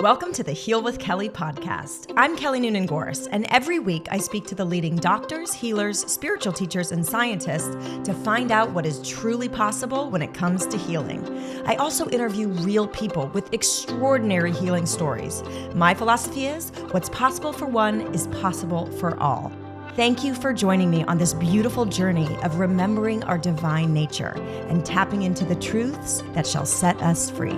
Welcome to the Heal with Kelly podcast. I'm Kelly Noonan-Gorse, and every week I speak to the leading doctors, healers, spiritual teachers, and scientists to find out what is truly possible when it comes to healing. I also interview real people with extraordinary healing stories. My philosophy is, what's possible for one is possible for all. Thank you for joining me on this beautiful journey of remembering our divine nature and tapping into the truths that shall set us free.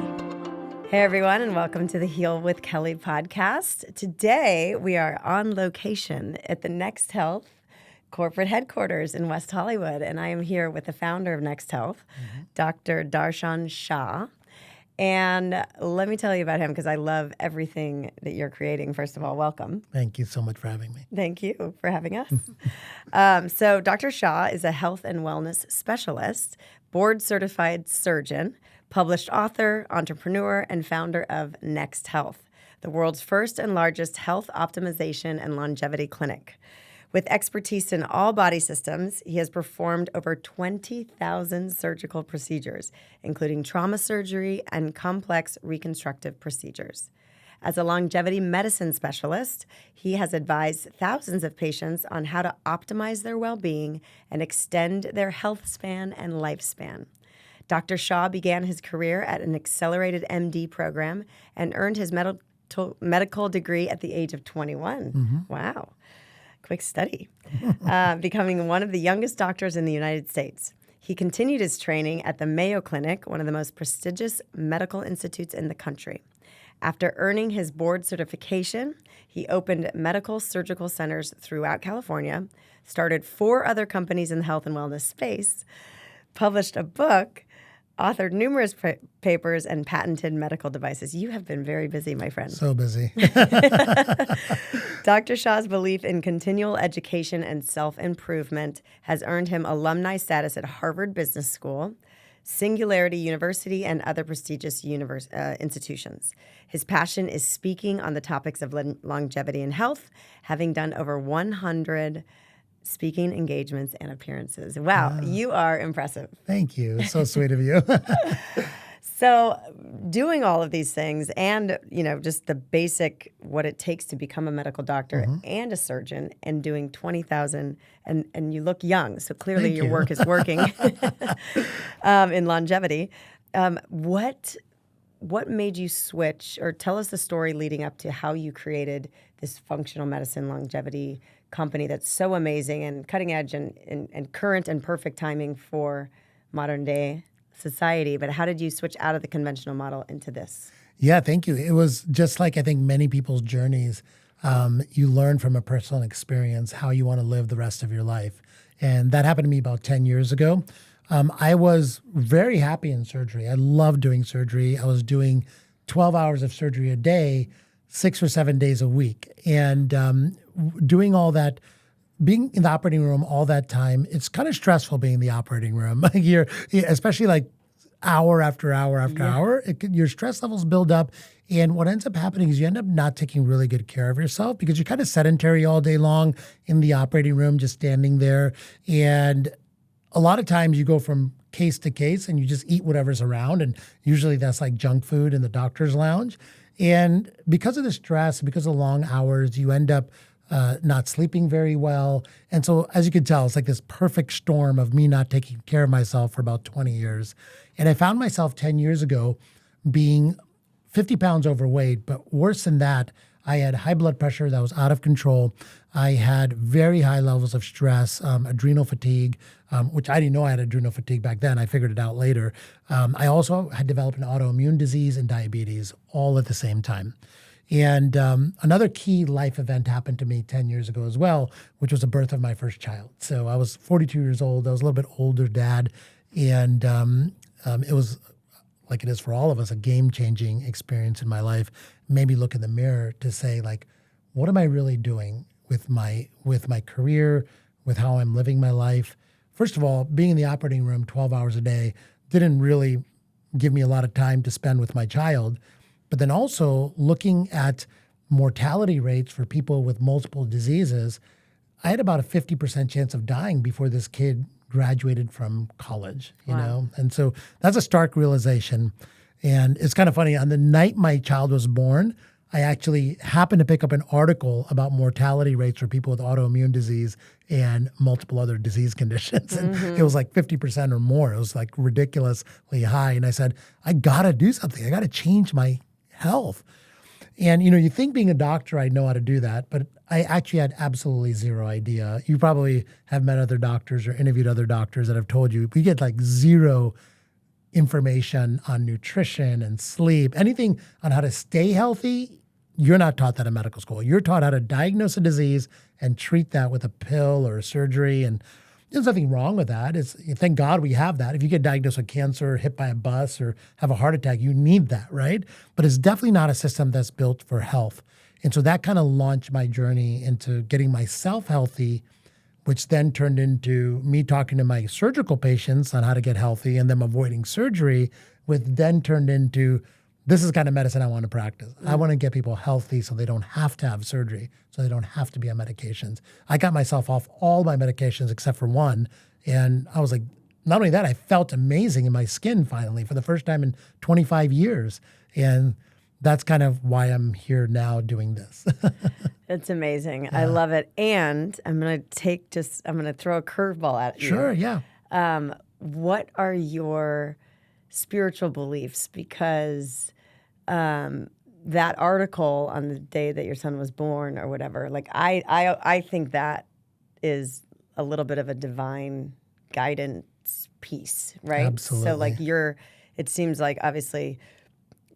Hey everyone, and welcome to the Heal with Kelly podcast. Today we are on location at the Next Health corporate headquarters in West Hollywood, and I am here with the founder of Next Health, Dr. Darshan Shah. And let me tell you about him because I love everything that you're creating. First of all, welcome. Thank you so much for having me. Thank you for having us. So Dr. Shah is a health and wellness specialist, board-certified surgeon, published author, entrepreneur, and founder of Next Health, the world's first and largest health optimization and longevity clinic. With expertise in all body systems, he has performed over 20,000 surgical procedures, including trauma surgery and complex reconstructive procedures. As a longevity medicine specialist, he has advised thousands of patients on how to optimize their well-being and extend their health span and lifespan. Dr. Shah began his career at an accelerated MD program and earned his medical degree at the age of 21. Wow. Quick study. Becoming one of the youngest doctors in the United States. He continued his training at the Mayo Clinic, one of the most prestigious medical institutes in the country. After earning his board certification, he opened medical surgical centers throughout California, started 4 other companies in the health and wellness space, published a book, authored numerous papers, and patented medical devices. You have been very busy, my friend. So busy. Dr. Shah's belief in continual education and self-improvement has earned him alumni status at Harvard Business School, Singularity University, and other prestigious institutions. His passion is speaking on the topics of longevity and health, having done over 100 speaking engagements and appearances. Wow, you are impressive. Thank you. So sweet of you. So doing all of these things and, just the basic, what it takes to become a medical doctor and a surgeon, and doing 20,000, and you look young. So clearly your work is working in longevity. What made you switch, or tell us the story leading up to how you created this functional medicine longevity company that's so amazing and cutting edge and current and perfect timing for modern day society. But how did you switch out of the conventional model into this? Yeah, thank you. It was just like I think many people's journeys. You learn from a personal experience how you want to live the rest of your life. And that happened to me about 10 years ago. I was very happy in surgery. I loved doing surgery. I was doing 12 hours of surgery a day, 6 or 7 days a week. And doing all that, being in the operating room all that time, it's kind of stressful being in the operating room. Especially like hour after hour after hour, your stress levels build up. And what ends up happening is you end up not taking really good care of yourself because you're kind of sedentary all day long in the operating room, just standing there. And a lot of times you go from case to case and you just eat whatever's around. And usually that's like junk food in the doctor's lounge. And because of the stress, because of the long hours, you end up not sleeping very well. And so, as you can tell, it's like this perfect storm of me not taking care of myself for about 20 years. And I found myself 10 years ago being 50 pounds overweight, but worse than that, I had high blood pressure that was out of control. I had very high levels of stress, adrenal fatigue, which I didn't know I had adrenal fatigue back then. I figured it out later. I also had developed an autoimmune disease and diabetes all at the same time. And another key life event happened to me 10 years ago as well, which was the birth of my first child. So I was 42 years old. I was a little bit older dad. And it was, like it is for all of us, a game-changing experience in my life. Made me look in the mirror to say, like, what am I really doing with my career, with how I'm living my life? First of all, being in the operating room 12 hours a day didn't really give me a lot of time to spend with my child. But then also looking at mortality rates for people with multiple diseases, I had about a 50% chance of dying before this kid graduated from college, you know? And so that's a stark realization. And it's kind of funny. On the night my child was born, I actually happened to pick up an article about mortality rates for people with autoimmune disease and multiple other disease conditions. And it was like 50% or more. It was like ridiculously high. And I said, I got to do something. I got to change my health. And, you think being a doctor, I'd know how to do that, but I actually had absolutely zero idea. You probably have met other doctors or interviewed other doctors that have told you, we get like zero information on nutrition and sleep, anything on how to stay healthy. You're not taught that in medical school. You're taught how to diagnose a disease and treat that with a pill or a surgery. And there's nothing wrong with that. Thank God we have that. If you get diagnosed with cancer or hit by a bus or have a heart attack, you need that, right? But it's definitely not a system that's built for health. And so that kind of launched my journey into getting myself healthy, which then turned into me talking to my surgical patients on how to get healthy and them avoiding surgery, which then turned into, this is the kind of medicine I want to practice. I want to get people healthy so they don't have to have surgery, so they don't have to be on medications. I got myself off all my medications except for one. And I was like, not only that, I felt amazing in my skin finally for the first time in 25 years. And that's kind of why I'm here now doing this. It's amazing. Yeah. I love it. And I'm going to throw a curveball at you. Sure, yeah. What are your spiritual beliefs? Because that article on the day that your son was born or whatever, like I think that is a little bit of a divine guidance piece, right? Absolutely. So like it seems like obviously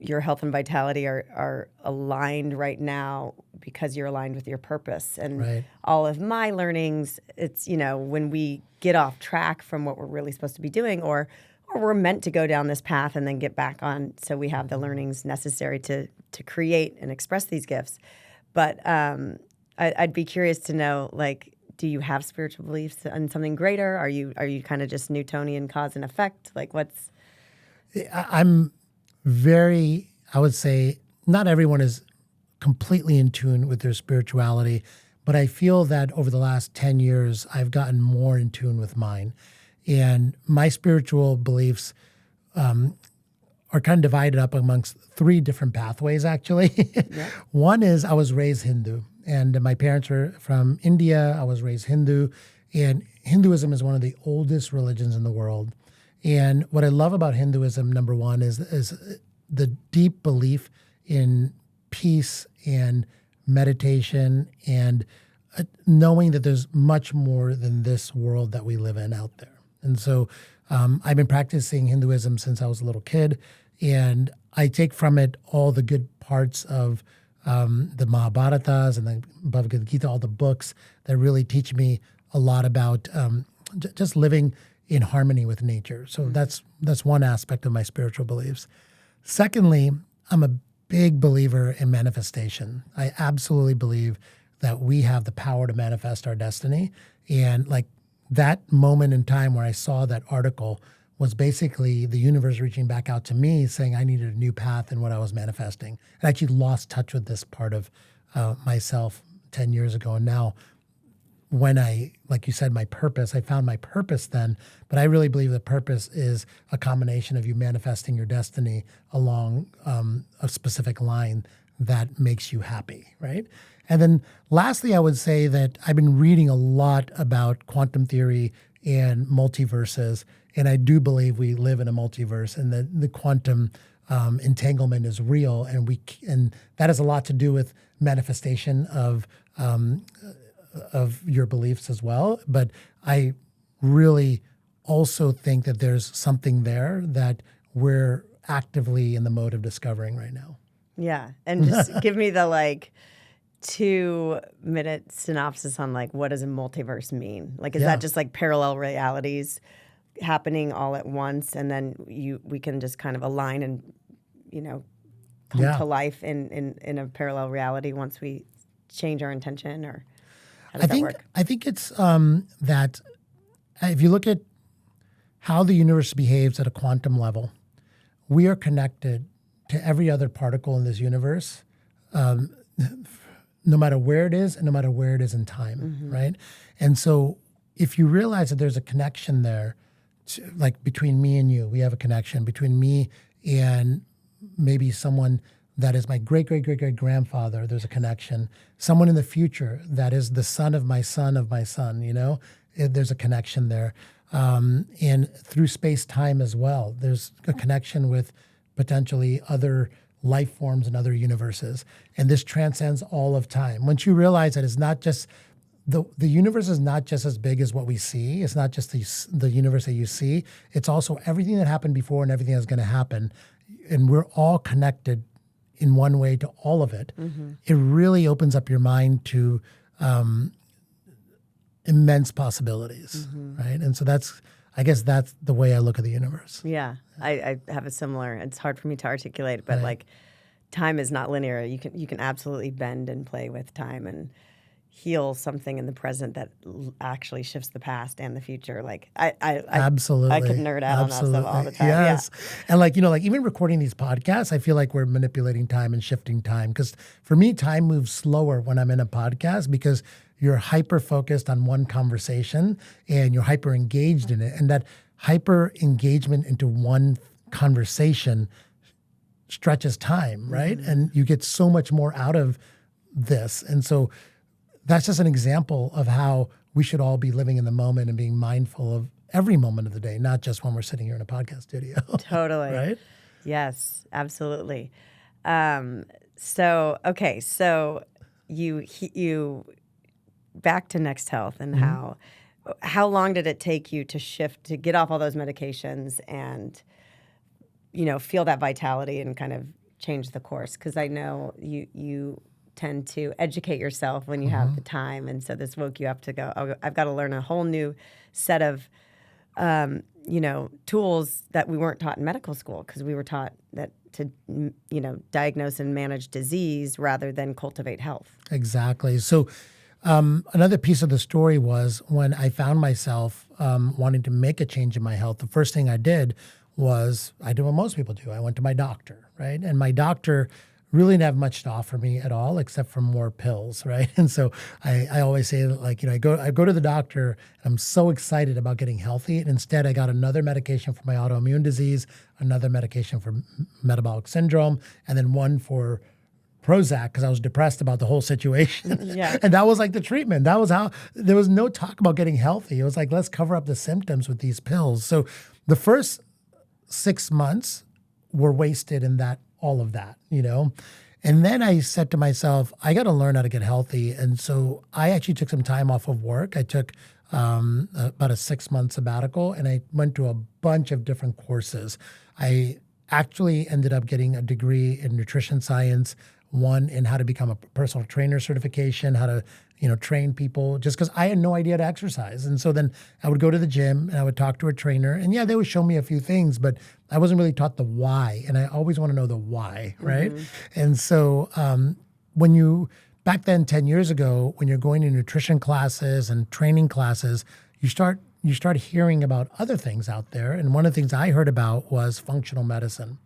your health and vitality are aligned right now because you're aligned with your purpose. And right. All of my learnings, it's, when we get off track from what we're really supposed to be doing or we're meant to go down this path and then get back on so we have the learnings necessary to create and express these gifts. But I'd be curious to know, like, do you have spiritual beliefs in something greater? Are you kind of just Newtonian cause and effect? Like what's... I'm very, I would say, not everyone is completely in tune with their spirituality, but I feel that over the last 10 years, I've gotten more in tune with mine. And my spiritual beliefs are kind of divided up amongst three different pathways, actually. Yeah. One is I was raised Hindu, and my parents were from India. I was raised Hindu, and Hinduism is one of the oldest religions in the world. And what I love about Hinduism, number one, is the deep belief in peace and meditation and knowing that there's much more than this world that we live in out there. And so I've been practicing Hinduism since I was a little kid, and I take from it all the good parts of the Mahabharatas and the Bhagavad Gita, all the books that really teach me a lot about just living in harmony with nature. So that's one aspect of my spiritual beliefs. Secondly, I'm a big believer in manifestation. I absolutely believe that we have the power to manifest our destiny. And like that moment in time where I saw that article was basically the universe reaching back out to me saying I needed a new path in what I was manifesting. I actually lost touch with this part of myself 10 years ago. And now when like you said, my purpose, I found my purpose then, but I really believe the purpose is a combination of you manifesting your destiny along a specific line that makes you happy, right? And then lastly, I would say that I've been reading a lot about quantum theory and multiverses, and I do believe we live in a multiverse and that the quantum entanglement is real, and that has a lot to do with manifestation of your beliefs as well. But I really also think that there's something there that we're actively in the mode of discovering right now. Yeah. And just give me the 2-minute synopsis on what does a multiverse mean? Is that just parallel realities happening all at once and then we can just kind of align and, come to life in a parallel reality once we change our intention, or how does that work? I think it's that if you look at how the universe behaves at a quantum level, we are connected to every other particle in this universe, no matter where it is and no matter where it is in time, right? And so if you realize that there's a connection there, between me and you, we have a connection between me and maybe someone that is my great, great, great, great grandfather, there's a connection. Someone in the future that is the son of my son of my son, there's a connection there. And through space time as well, there's a connection with potentially other life forms and other universes. And this transcends all of time. Once you realize that it's not just the universe is not just as big as what we see. It's not just the universe that you see. It's also everything that happened before and everything that's going to happen. And we're all connected in one way to all of it. Mm-hmm. It really opens up your mind to immense possibilities, right? And so I guess that's the way I look at the universe. Yeah, I have a similar. It's hard for me to articulate, but like, time is not linear. You can absolutely bend and play with time and heal something in the present that actually shifts the past and the future. Like absolutely, I could nerd out on that stuff all the time. Yes, yeah. And like even recording these podcasts, I feel like we're manipulating time and shifting time, because for me, time moves slower when I'm in a podcast because you're hyper focused on one conversation and you're hyper engaged in it, and that hyper engagement into one conversation stretches time, right? Mm-hmm. And you get so much more out of this, and so. That's just an example of how we should all be living in the moment and being mindful of every moment of the day, not just when we're sitting here in a podcast studio. Totally. Right? Yes, absolutely. So you back to Next Health and how long did it take you to shift, to get off all those medications and, feel that vitality and kind of change the course? Because I know you tend to educate yourself when you have the time, and so this woke you up to go, oh, I've got to learn a whole new set of tools that we weren't taught in medical school, because we were taught that to diagnose and manage disease rather than cultivate health. Exactly. So another piece of the story was when I found myself wanting to make a change in my health, the first thing I did was I did what most people do. I went to my doctor, right? And my doctor really didn't have much to offer me at all except for more pills, right? And so I always say, like, I go to the doctor and I'm so excited about getting healthy, and instead I got another medication for my autoimmune disease, another medication for metabolic syndrome, and then one for Prozac because I was depressed about the whole situation. Yeah. And that was like the treatment. That was how, there was no talk about getting healthy. It was like, let's cover up the symptoms with these pills. So the first 6 months were wasted in all of that. And then I said to myself, I got to learn how to get healthy. And so I actually took some time off of work. I took about a 6-month sabbatical, and I went to a bunch of different courses. I actually ended up getting a degree in nutrition science, one in how to become a personal trainer certification, how to train people, just because I had no idea how to exercise. And so then I would go to the gym and I would talk to a trainer, and they would show me a few things, but I wasn't really taught the why. And I always want to know the why, right? Mm-hmm. And so back then, 10 years ago, when you're going to nutrition classes and training classes, you start hearing about other things out there. And one of the things I heard about was functional medicine.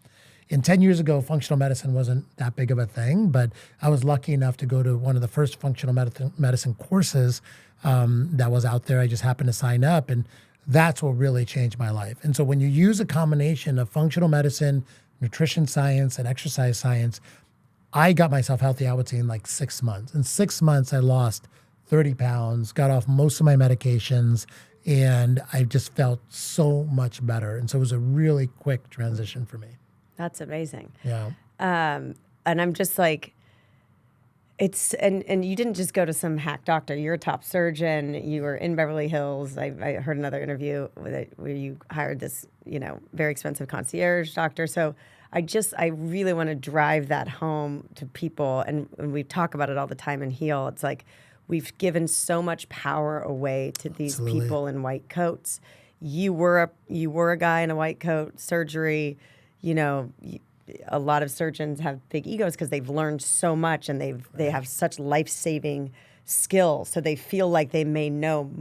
And 10 years ago, functional medicine wasn't that big of a thing, but I was lucky enough to go to one of the first functional medicine courses that was out there. I just happened to sign up, and that's what really changed my life. And so when you use a combination of functional medicine, nutrition science, and exercise science, I got myself healthy, I would say, in like 6 months. In 6 months, I lost 30 pounds, got off most of my medications, and I just felt so much better. And so it was a really quick transition for me. That's amazing. Yeah. And I'm just like, and you didn't just go to some hack doctor. You're a top surgeon. You were in Beverly Hills. I heard another interview where you hired this, very expensive concierge doctor. So I really want to drive that home to people. And we talk about it all the time in Heal. It's like, we've given so much power away to these Absolutely. people in white coats. You were a guy in a white coat, surgery. A lot of surgeons have big egos because they've learned so much, and they have such life-saving skills. So they feel like they may know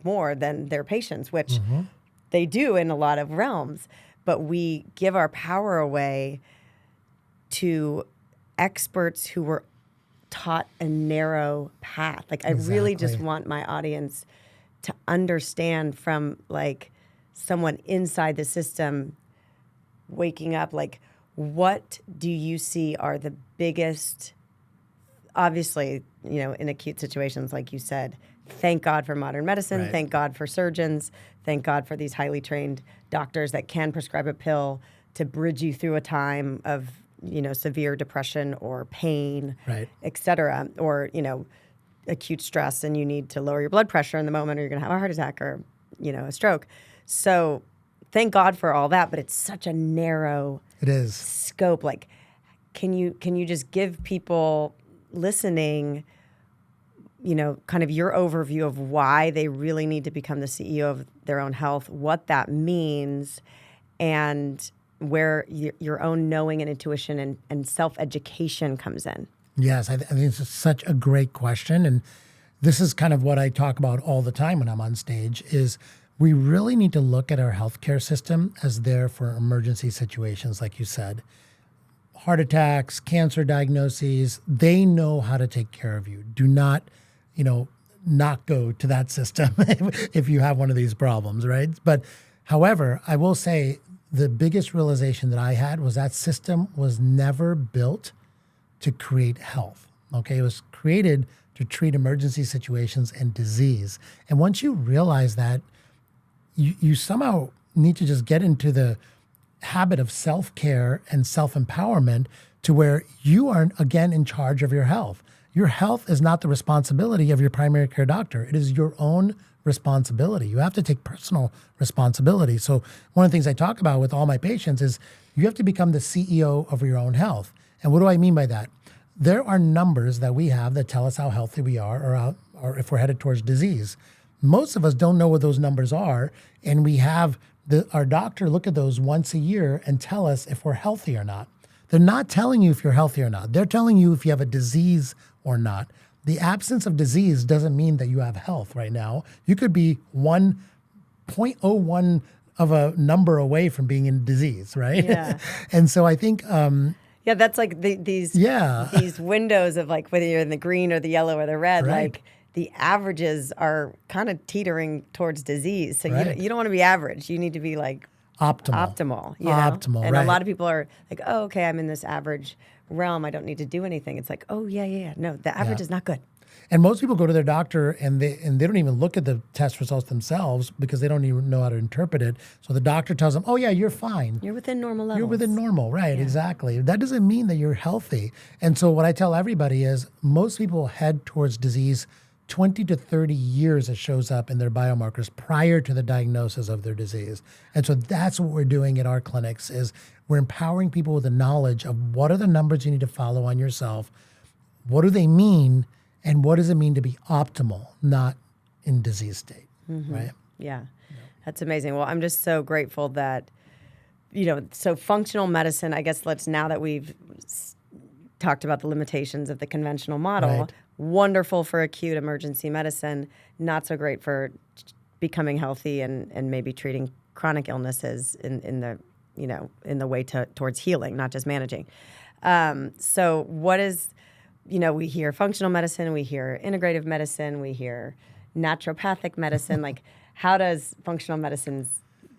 more than their patients, which they do in a lot of realms. But we give our power away to experts who were taught a narrow path. Like, I really just want my audience to understand from like someone inside the system waking up, like, what do you see are the biggest, obviously, in acute situations, like you said, thank God for modern medicine, Right. thank God for surgeons, thank God for these highly trained doctors that can prescribe a pill to bridge you through a time of, severe depression or pain, Right. et cetera, or, acute stress and you need to lower your blood pressure in the moment or you're going to have a heart attack or, a stroke. So thank God for all that, but it's such a narrow It is. scope. Like, can you just give people listening, kind of your overview of why they really need to become the CEO of their own health, what that means, and where your own knowing and intuition and self-education comes in? Yes, I think it's such a great question. And this is kind of what I talk about all the time when I'm on stage is we really need to look at our healthcare system as there for emergency situations, like you said. Heart attacks, cancer diagnoses, they know how to take care of you. Do not, not go to that system if you have one of these problems, right? But however, I will say the biggest realization that I had was that system was never built to create health. Okay, it was created to treat emergency situations and disease. And once you realize that, you somehow need to just get into the habit of self-care and self-empowerment to where you are again in charge of your health. Your health is not the responsibility of your primary care doctor. It is your own responsibility. You have to take personal responsibility. So one of the things I talk about with all my patients is you have to become the CEO of your own health. And what do I mean by that? There are numbers that we have that tell us how healthy we are or if we're headed towards disease. Most of us don't know what those numbers are, and we have our doctor look at those once a year and tell us if we're healthy or not. They're not telling you if you're healthy or not. They're telling you if you have a disease or not. The absence of disease doesn't mean that you have health right now. You could be 1.01 of a number away from being in disease, right? Yeah. And so I think yeah, that's like these windows of like whether you're in the green or the yellow or the red, Right. like the averages are kind of teetering towards disease. So Right. you don't want to be average. You need to be like optimal. Optimal. And right. a lot of people are like, oh, okay, I'm in this average realm. I don't need to do anything. It's like, oh, yeah. No, the average is not good. And most people go to their doctor and they don't even look at the test results themselves because they don't even know how to interpret it. So the doctor tells them, oh, yeah, you're fine. You're within normal levels. You're within normal, right? Exactly. That doesn't mean that you're healthy. And so what I tell everybody is most people head towards disease 20 to 30 years it shows up in their biomarkers prior to the diagnosis of their disease. And so that's what we're doing at our clinics is we're empowering people with the knowledge of what are the numbers you need to follow on yourself, what do they mean, and what does it mean to be optimal, not in disease state, right? Yeah, that's amazing. Well, I'm just so grateful that, so functional medicine, I guess now that we've talked about the limitations of the conventional model, Right. wonderful for acute emergency medicine, not so great for becoming healthy and maybe treating chronic illnesses in the way towards healing, not just managing. So what is, we hear functional medicine, we hear integrative medicine, we hear naturopathic medicine. Like, how does functional medicine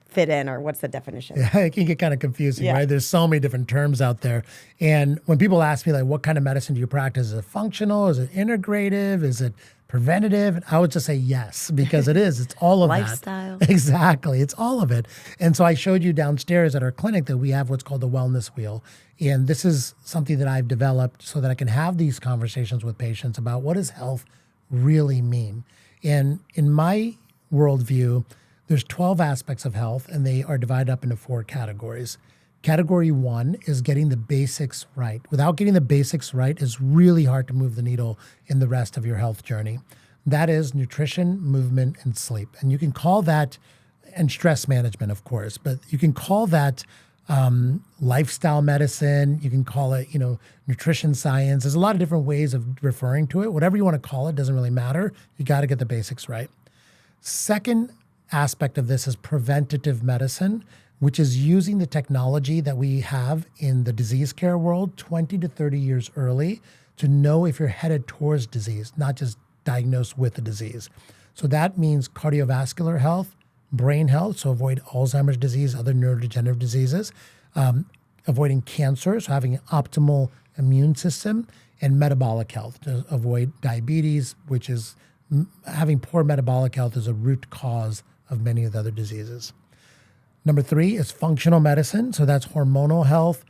fit in, or what's the definition? Yeah, it can get kind of confusing, right? There's so many different terms out there. And when people ask me, like, what kind of medicine do you practice? Is it functional? Is it integrative? Is it preventative? I would just say yes, because it is. It's all of Lifestyle. that. Exactly. It's all of it. And so I showed you downstairs at our clinic that we have what's called the wellness wheel. And this is something that I've developed so that I can have these conversations with patients about what does health really mean. And in my worldview, there's 12 aspects of health, and they are divided up into 4 categories. Category 1 is getting the basics right. Without getting the basics right, it's really hard to move the needle in the rest of your health journey. That is nutrition, movement, and sleep. And you can call that, and stress management, of course, but you can call that lifestyle medicine. You can call it, nutrition science. There's a lot of different ways of referring to it. Whatever you want to call it doesn't really matter. You got to get the basics right. Second aspect of this is preventative medicine, which is using the technology that we have in the disease care world 20 to 30 years early to know if you're headed towards disease, not just diagnosed with the disease. So that means cardiovascular health, brain health, so avoid Alzheimer's disease, other neurodegenerative diseases, avoiding cancer, so having an optimal immune system, and metabolic health to avoid diabetes, which is having poor metabolic health is a root cause of many of the other diseases. Number 3 is functional medicine. So that's hormonal health,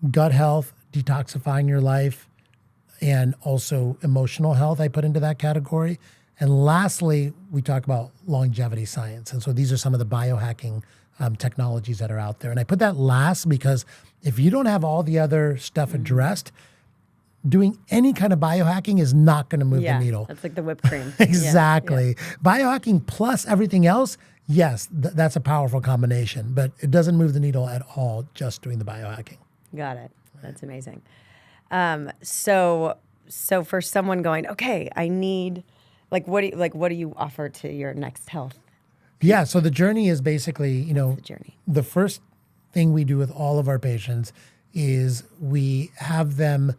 gut health, detoxifying your life, and also emotional health I put into that category. And lastly, we talk about longevity science. And so these are some of the biohacking technologies that are out there. And I put that last because if you don't have all the other stuff addressed, doing any kind of biohacking is not going to move the needle. That's like the whipped cream. Exactly. Biohacking plus everything else, yes, that's a powerful combination, but it doesn't move the needle at all just doing the biohacking. Got it. That's amazing. So for someone going, okay, I need, what do you offer to your next health? Yeah, so the journey is basically, the journey. The first thing we do with all of our patients is we have them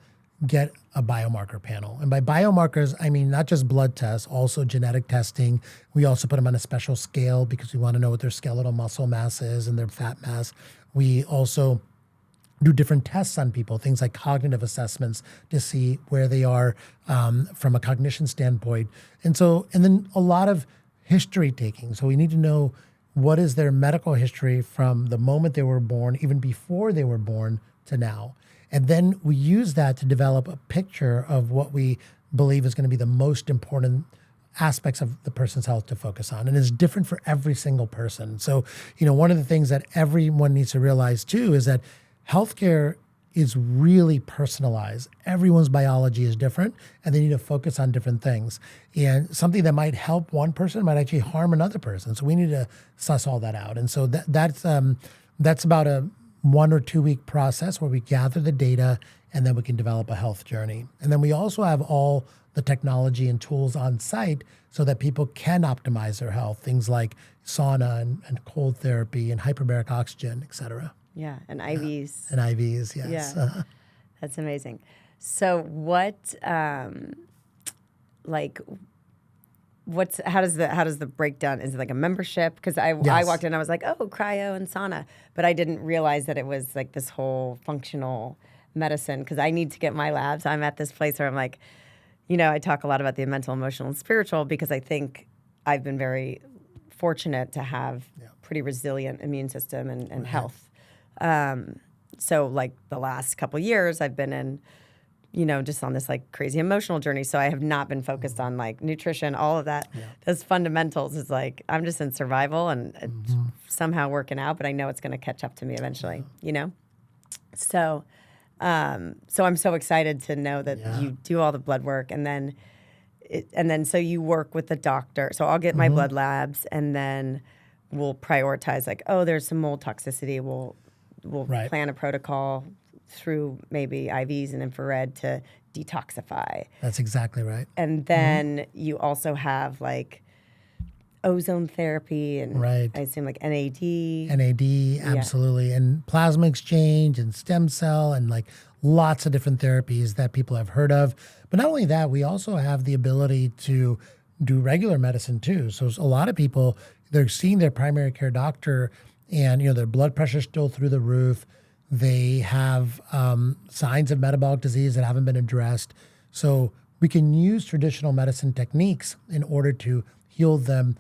get a biomarker panel. And by biomarkers, I mean not just blood tests, also genetic testing. We also put them on a special scale because we want to know what their skeletal muscle mass is and their fat mass. We also do different tests on people, things like cognitive assessments to see where they are from a cognition standpoint. And then a lot of history taking. So we need to know what is their medical history from the moment they were born, even before they were born to now. And then we use that to develop a picture of what we believe is going to be the most important aspects of the person's health to focus on. And it's different for every single person. So, one of the things that everyone needs to realize too is that healthcare is really personalized. Everyone's biology is different and they need to focus on different things. And something that might help one person might actually harm another person. So we need to suss all that out. And so that's about a 1 or 2 week process where we gather the data and then we can develop a health journey. And then we also have all the technology and tools on site so that people can optimize their health, things like sauna and cold therapy and hyperbaric oxygen, et cetera. Yeah, and IVs. And IVs, yes. Yeah, that's amazing. So how does the breakdown? Is it like a membership? Because I walked in, I was like, oh, cryo and sauna, but I didn't realize that it was like this whole functional medicine. Because I need to get my labs. I'm at this place where I'm like, I talk a lot about the mental, emotional, and spiritual because I think I've been very fortunate to have pretty resilient immune system and health. So like the last couple years I've been in, just on this like crazy emotional journey. So I have not been focused on like nutrition, all of that. Yeah. Those fundamentals is like, I'm just in survival and somehow working out, but I know it's going to catch up to me eventually, So, so I'm so excited to know that you do all the blood work and then so you work with the doctor. So I'll get my blood labs and then we'll prioritize like, oh, there's some mold toxicity. We'll plan a protocol through maybe IVs and infrared to detoxify. That's exactly right. And then you also have like ozone therapy and I assume like NAD. NAD, absolutely. And plasma exchange and stem cell and like lots of different therapies that people have heard of. But not only that, we also have the ability to do regular medicine too. So a lot of people, they're seeing their primary care doctor and their blood pressure's still through the roof. They have signs of metabolic disease that haven't been addressed. So we can use traditional medicine techniques in order to heal them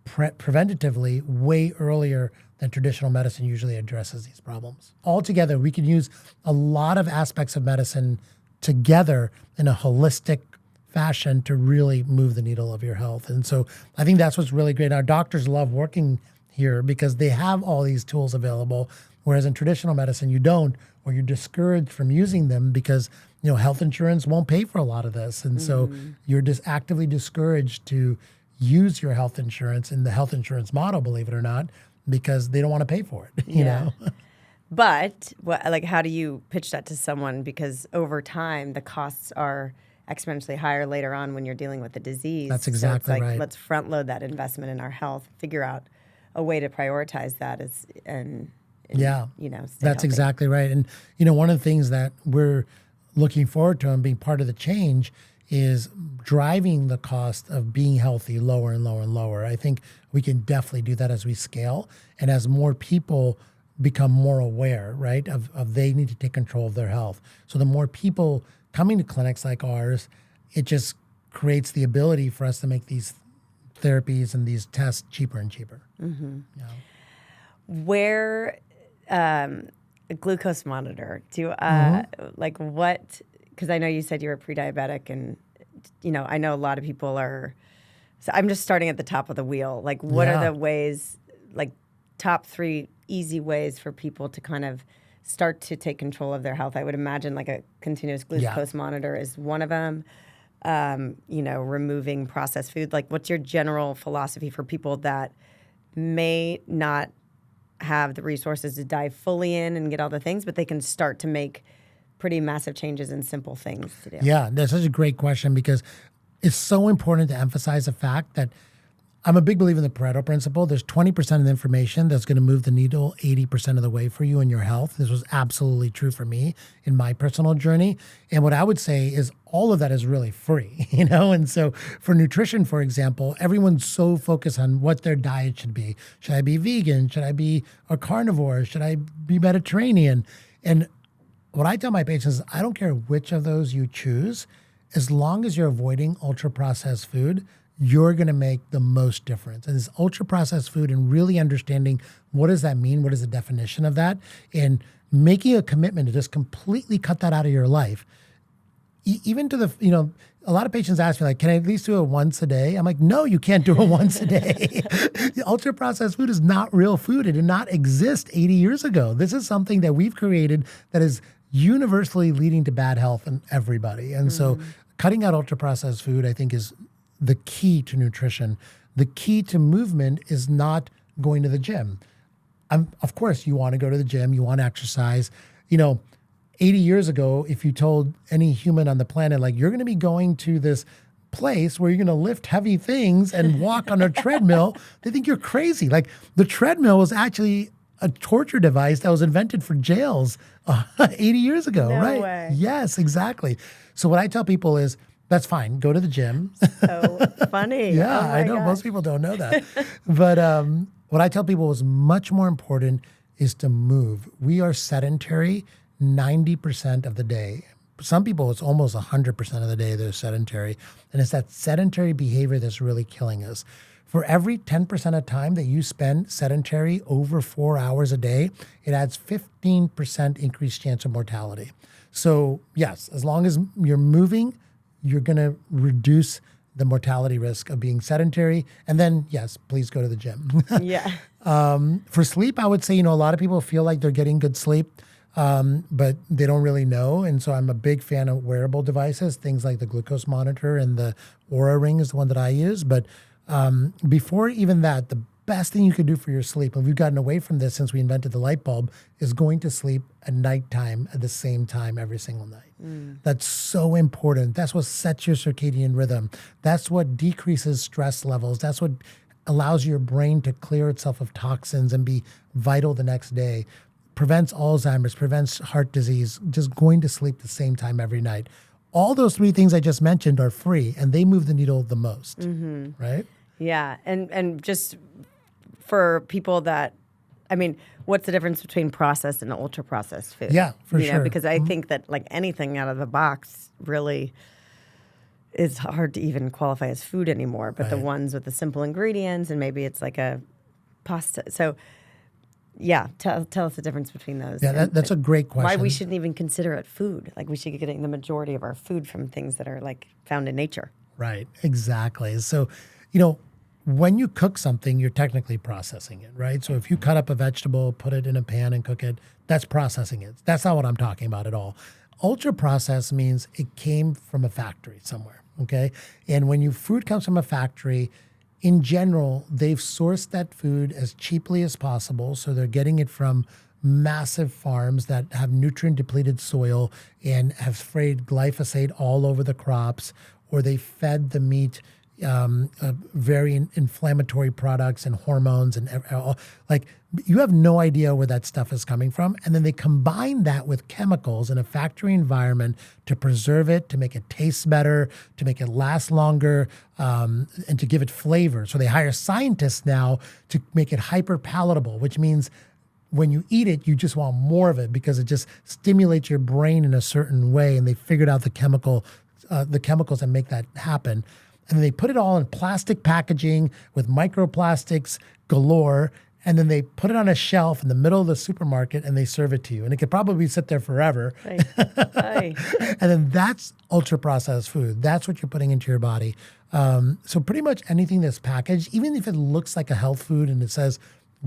preventatively way earlier than traditional medicine usually addresses these problems. Altogether, we can use a lot of aspects of medicine together in a holistic fashion to really move the needle of your health. And so I think that's what's really great. Our doctors love working here because they have all these tools available, whereas in traditional medicine you don't, or you're discouraged from using them because health insurance won't pay for a lot of this, and so you're just actively discouraged to use your health insurance in the health insurance model, believe it or not, because they don't want to pay for it. You know. But how do you pitch that to someone? Because over time the costs are exponentially higher later on when you're dealing with the disease. That's exactly so it's like, right. Let's front load that investment in our health, figure out a way to prioritize that stay that's healthy. exactly right. And, one of the things that we're looking forward to and being part of the change is driving the cost of being healthy lower and lower and lower. I think we can definitely do that as we scale and as more people become more aware, right, of they need to take control of their health. So the more people coming to clinics like ours, it just creates the ability for us to make these therapies and these tests cheaper and cheaper. Mm-hmm. Yeah. Where a glucose monitor, like what, because I know you said you were pre-diabetic and, I know a lot of people are, so I'm just starting at the top of the wheel. Like what are the ways, like top 3 easy ways for people to kind of start to take control of their health? I would imagine like a continuous glucose monitor is one of them. Removing processed food. Like what's your general philosophy for people that may not have the resources to dive fully in and get all the things, but they can start to make pretty massive changes in simple things to do? Yeah, that's such a great question because it's so important to emphasize the fact that I'm a big believer in the Pareto principle. There's 20% of the information that's going to move the needle 80% of the way for you in your health. This was absolutely true for me in my personal journey. And what I would say is all of that is really free, And so for nutrition, for example, everyone's so focused on what their diet should be. Should I be vegan? Should I be a carnivore? Should I be Mediterranean? And what I tell my patients is I don't care which of those you choose, as long as you're avoiding ultra-processed food, you're going to make the most difference. And this ultra-processed food and really understanding what does that mean, what is the definition of that, and making a commitment to just completely cut that out of your life. Even to the, a lot of patients ask me, like, can I at least do it once a day? I'm like, no, you can't do it once a day. The ultra-processed food is not real food. It did not exist 80 years ago. This is something that we've created that is universally leading to bad health in everybody. And so cutting out ultra-processed food, I think, is the key to nutrition. The key to movement is not going to the gym. Of course, you want to go to the gym, you want to exercise. 80 years ago, if you told any human on the planet, like, you're going to be going to this place where you're going to lift heavy things and walk on a treadmill, they think you're crazy. Like, the treadmill was actually a torture device that was invented for jails 80 years ago, right? No way. Yes, exactly. So what I tell people is, that's fine. Go to the gym. So funny. Yeah, Oh I know. gosh. Most people don't know that. But what I tell people is much more important is to move. We are sedentary 90% of the day. Some people, it's almost 100% of the day they're sedentary. And it's that sedentary behavior that's really killing us. For every 10% of time that you spend sedentary over 4 hours a day, it adds 15% increased chance of mortality. So yes, as long as you're moving, you're going to reduce the mortality risk of being sedentary. And then, yes, please go to the gym. Yeah. For sleep, I would say, a lot of people feel like they're getting good sleep, but they don't really know. And so I'm a big fan of wearable devices, things like the glucose monitor, and the Oura Ring is the one that I use. But before even that, the best thing you could do for your sleep, and we've gotten away from this since we invented the light bulb, is going to sleep at nighttime at the same time every single night. That's so important. That's what sets your circadian rhythm. That's what decreases stress levels. That's what allows your brain to clear itself of toxins and be vital the next day. Prevents Alzheimer's, prevents heart disease, just going to sleep the same time every night. All those 3 things I just mentioned are free, and they move the needle the most, right? Yeah. And just for people that, what's the difference between processed and ultra-processed food? Yeah, for sure. Because I think that like anything out of the box really is hard to even qualify as food anymore. But the ones with the simple ingredients, and maybe it's like a pasta. So yeah, tell us the difference between those. Yeah, that's a great question. Why we shouldn't even consider it food. Like we should be getting the majority of our food from things that are like found in nature. Right, exactly. So, when you cook something, you're technically processing it, right? So if you cut up a vegetable, put it in a pan and cook it, that's processing it. That's not what I'm talking about at all. Ultra processed means it came from a factory somewhere, okay? And when food comes from a factory, in general, they've sourced that food as cheaply as possible. So they're getting it from massive farms that have nutrient depleted soil and have sprayed glyphosate all over the crops, or they fed the meat very inflammatory products and hormones and like you have no idea where that stuff is coming from. And then they combine that with chemicals in a factory environment to preserve it, to make it taste better, to make it last longer, and to give it flavor. So they hire scientists now to make it hyper palatable, which means when you eat it, you just want more of it because it just stimulates your brain in a certain way. And they figured out the chemicals that make that happen. And then they put it all in plastic packaging with microplastics galore. And then they put it on a shelf in the middle of the supermarket and they serve it to you. And it could probably sit there forever. Right. Right. And then that's ultra processed food. That's what you're putting into your body. So pretty much anything that's packaged, even if it looks like a health food and it says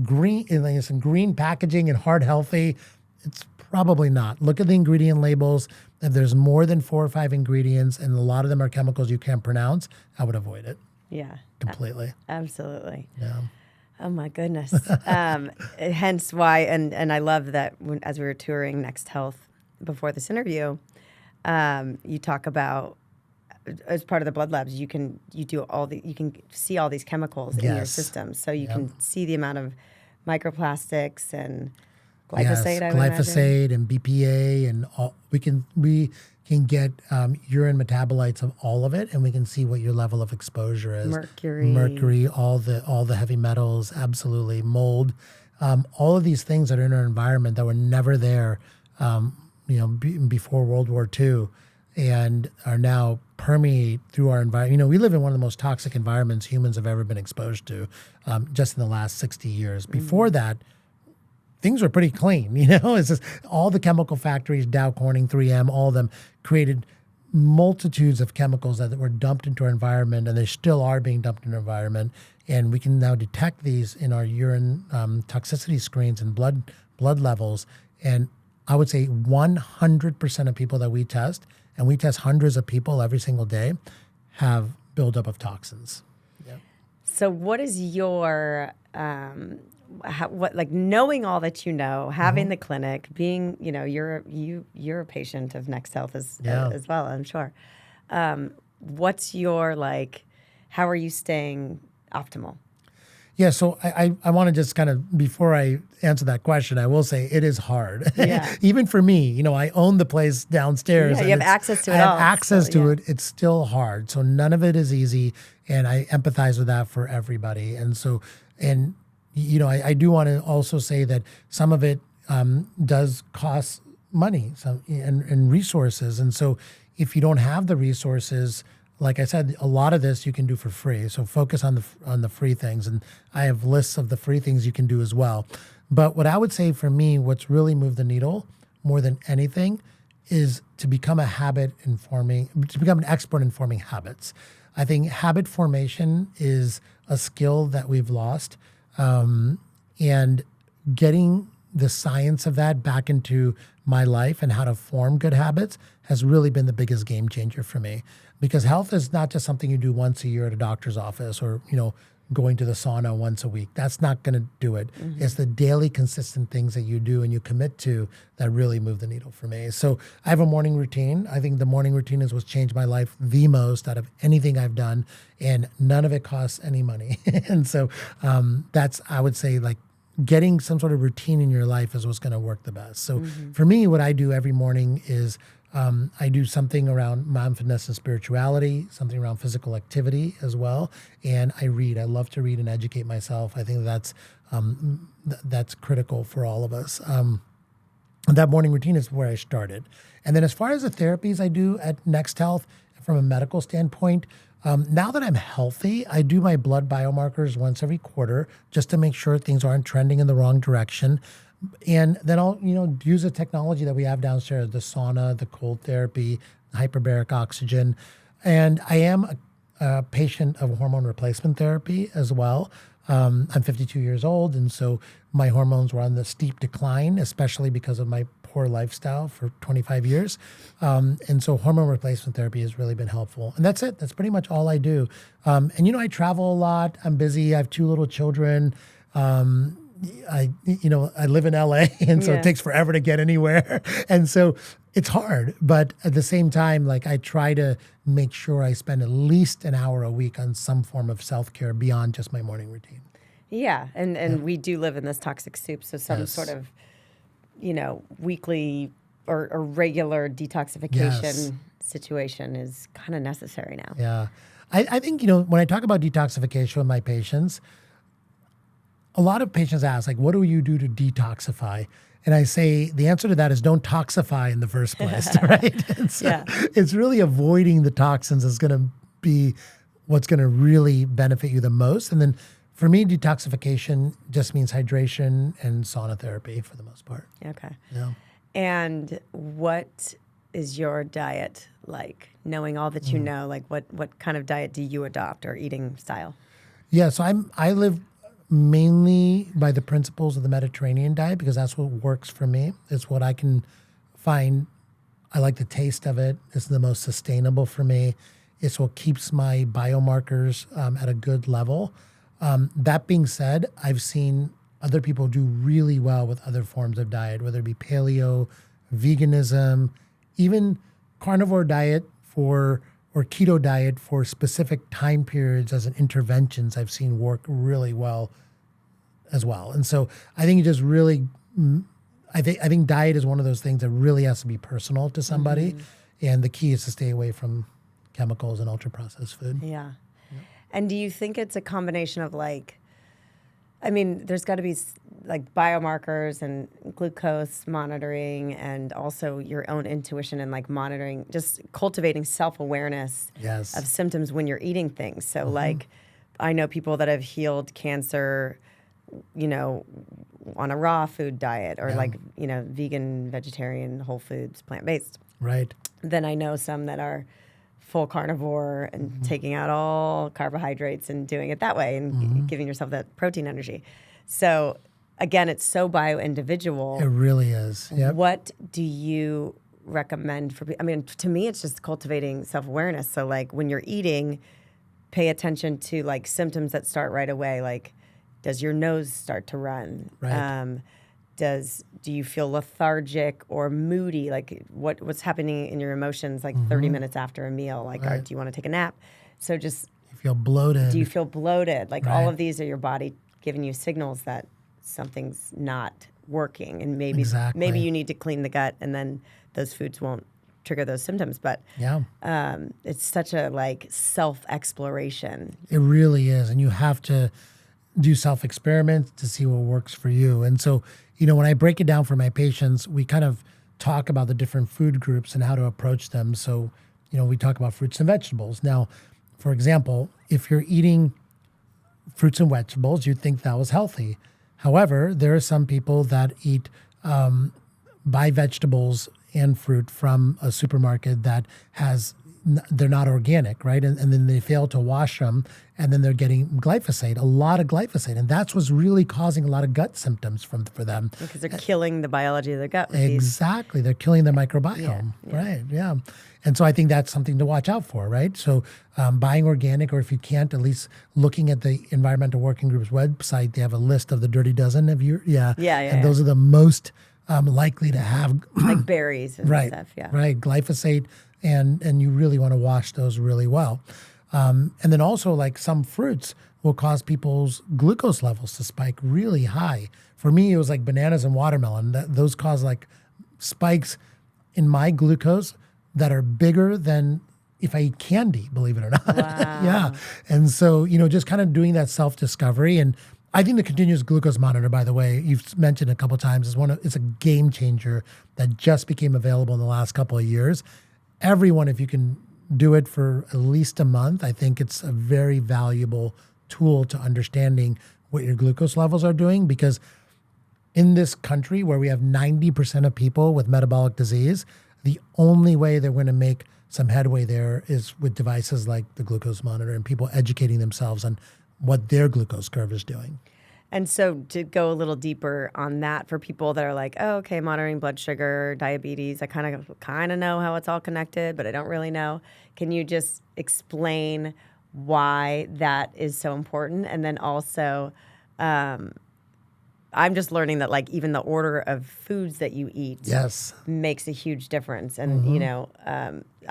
green, like it's in green packaging and heart healthy, it's probably not. Look at the ingredient labels. If there's more than 4 or 5 ingredients and a lot of them are chemicals you can't pronounce, I would avoid it. Yeah. Completely. Absolutely. Yeah. Oh my goodness. Hence why, and I love that as we were touring Next Health before this interview, you talk about as part of the blood labs, you can see all these chemicals in your system, so you can see the amount of microplastics and glyphosate. I would glyphosate and BPA and all. We can get urine metabolites of all of it, and we can see what your level of exposure is. Mercury, all the heavy metals, absolutely, mold, all of these things that are in our environment that were never there, before World War II, and are now permeate through our environment. We live in one of the most toxic environments humans have ever been exposed to, just in the last 60 years. Before that, things were pretty clean, It's just all the chemical factories, Dow Corning, 3M, all of them created multitudes of chemicals that were dumped into our environment, and they still are being dumped in our environment. And we can now detect these in our urine toxicity screens and blood levels. And I would say 100% of people that we test, and we test hundreds of people every single day, have buildup of toxins. Yeah. So what is your knowing all that having the clinic, being you're a patient of Next Health as well, I'm sure. What's your how are you staying optimal? Yeah, so I want to just kind of, before I answer that question, I will say it is hard. Yeah. Even for me, I own the place downstairs. Yeah, you have access to it all. I have access to it. It's still hard. So none of it is easy, and I empathize with that for everybody. And so, I do want to also say that some of it does cost money and resources. And so if you don't have the resources, like I said, a lot of this you can do for free. So focus on the free things. And I have lists of the free things you can do as well. But what I would say for me, what's really moved the needle more than anything is to become an expert in forming habits. I think habit formation is a skill that we've lost. And getting the science of that back into my life and how to form good habits has really been the biggest game changer for me. Because health is not just something you do once a year at a doctor's office or, going to the sauna once a week. That's not going to do it. Mm-hmm. It's the daily consistent things that you do and you commit to that really move the needle for me. So I have a morning routine. I think the morning routine is what's changed my life the most out of anything I've done, and none of it costs any money. And so that's, I would say, getting some sort of routine in your life is what's going to work the best. So for me, what I do every morning is I do something around mindfulness and spirituality, something around physical activity as well. And I read. I love to read and educate myself. I think that's critical for all of us. That morning routine is where I started. And then as far as the therapies I do at Next Health, from a medical standpoint, now that I'm healthy, I do my blood biomarkers once every quarter just to make sure things aren't trending in the wrong direction. And then I'll, use the technology that we have downstairs, the sauna, the cold therapy, hyperbaric oxygen. And I am a patient of hormone replacement therapy as well. I'm 52 years old, and so my hormones were on the steep decline, especially because of my poor lifestyle for 25 years. And so hormone replacement therapy has really been helpful. And that's it. That's pretty much all I do. And I travel a lot. I'm busy. I have 2 little children. I live in LA, and so it takes forever to get anywhere. And so it's hard. But at the same time, I try to make sure I spend at least an hour a week on some form of self-care beyond just my morning routine. Yeah. And we do live in this toxic soup. So some sort of, weekly or regular detoxification situation is kind of necessary now. Yeah. I think, when I talk about detoxification with my patients, a lot of patients ask, like, what do you do to detoxify? And I say the answer to that is don't toxify in the first place, right? And so it's really avoiding the toxins is going to be what's going to really benefit you the most. And then for me, detoxification just means hydration and sauna therapy for the most part. Okay. Yeah. And what is your diet like? Knowing all that you know, like what kind of diet do you adopt or eating style? Yeah, so I live mainly by the principles of the Mediterranean diet because that's what works for me. It's what I can find. I like the taste of it. It's the most sustainable for me. It's what keeps my biomarkers at a good level. That being said, I've seen other people do really well with other forms of diet, whether it be paleo, veganism, even carnivore diet or keto diet for specific time periods as an interventions I've seen work really well as well. And so I think it just really, I think diet is one of those things that really has to be personal to somebody. And the key is to stay away from chemicals and ultra processed food. Yeah. And do you think it's a combination of like, I mean, there's got to be like biomarkers and glucose monitoring and also your own intuition and like monitoring, just cultivating self-awareness of symptoms when you're eating things. So like, I know people that have healed cancer, you know, on a raw food diet or like, you know, vegan, vegetarian, whole foods, plant-based. Right. Then I know some that are full carnivore and taking out all carbohydrates and doing it that way and giving yourself that protein energy. So again, it's so bio-individual. It really is. Yep. What do you recommend for, I mean, to me, it's just cultivating self-awareness. So like when you're eating, pay attention to like symptoms that start right away. Like, does your nose start to run? Right. Do you feel lethargic or moody? Like what's happening in your emotions like 30 minutes after a meal? Like, do you want to take a nap? So just, you feel bloated. do you feel bloated? Like all of these are your body giving you signals that something's not working. And maybe you need to clean the gut and then those foods won't trigger those symptoms. But it's such a like self-exploration. It really is. And you have to do self-experiments to see what works for you. And so, you know, when I break it down for my patients, we kind of talk about the different food groups and how to approach them. So, you know, we talk about fruits and vegetables. Now, for example, if you're eating fruits and vegetables, you'd think that was healthy. However, there are some people that buy vegetables and fruit from a supermarket that they're not organic, right? And then they fail to wash them, and then they're getting a lot of glyphosate. And that's what's really causing a lot of gut symptoms for them. Because they're killing the biology of their gut. With Exactly. They're killing their microbiome, right? Yeah. And so I think that's something to watch out for, right? So buying organic, or if you can't, at least looking at the Environmental Working Group's website, they have a list of the dirty dozen of your, and those are the most likely to have like berries and stuff, Right, glyphosate, and you really want to wash those really well. And then also like some fruits will cause people's glucose levels to spike really high. For me, it was like bananas and watermelon. Those cause like spikes in my glucose that are bigger than if I eat candy, believe it or not. Wow. And so, you know, just kind of doing that self-discovery. And I think the continuous glucose monitor, by the way, you've mentioned a couple of times, it's a game changer that just became available in the last couple of years. Everyone, if you can do it for at least a month, I think it's a very valuable tool to understanding what your glucose levels are doing, because in this country where we have 90% of people with metabolic disease, the only way they're going to make some headway there is with devices like the glucose monitor and people educating themselves on what their glucose curve is doing. And so to go a little deeper on that for people that are like, oh, okay, monitoring blood sugar, diabetes, I kind of know how it's all connected, but I don't really know. Can you just explain why that is so important? And then also, I'm just learning that like even the order of foods that you eat makes a huge difference. And, you know,